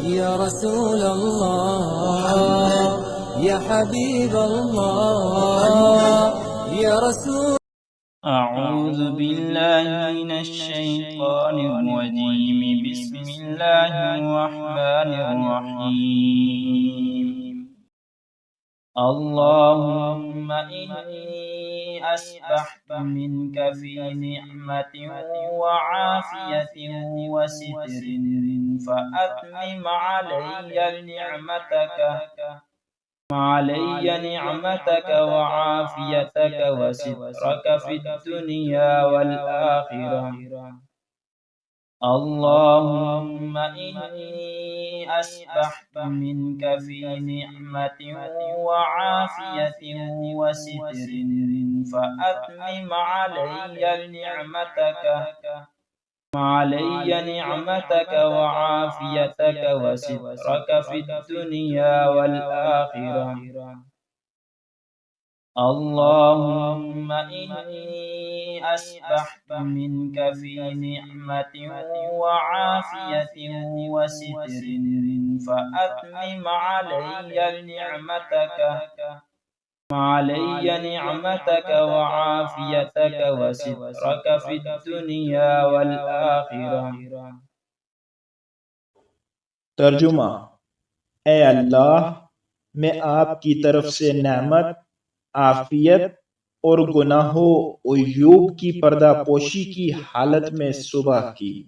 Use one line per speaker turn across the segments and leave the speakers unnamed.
يا رسول الله يا حبيب الله يا رسول.
أعوذ بالله من الشيطان الرجيم. بسم الله الرحمن الرحيم. اللهم إني أسبحت منك في نعمة وعافية وستر، فأتمم علي نعمتك وعافيتك وسترك في الدنيا والآخرة. اللهم إني أسبحت منك في نعمة وعافية وستر، فأتمم علي نعمتك وعافيتك وسترك في الدنيا والآخرة. اللهم إني أسبحت منك في نعمة وعافية وستر، فأتمم علي نعمتك وعافيتك وسترك في الدنيا والآخرة.
ترجمہ: اے اللہ، میں آپ کی طرف سے نعمت، عافیت اور گناہوں عیوب کی پردہ پوشی کی حالت میں صبح کی،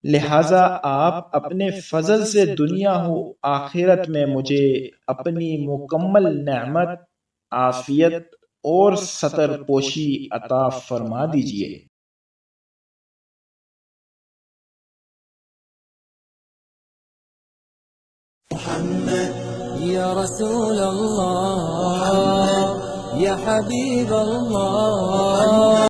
لہذا آپ اپنے فضل سے دنیا و آخرت میں مجھے اپنی مکمل نعمت، عافیت اور ستر پوشی عطا فرما دیجیے۔
يا رسول الله يا حبيب الله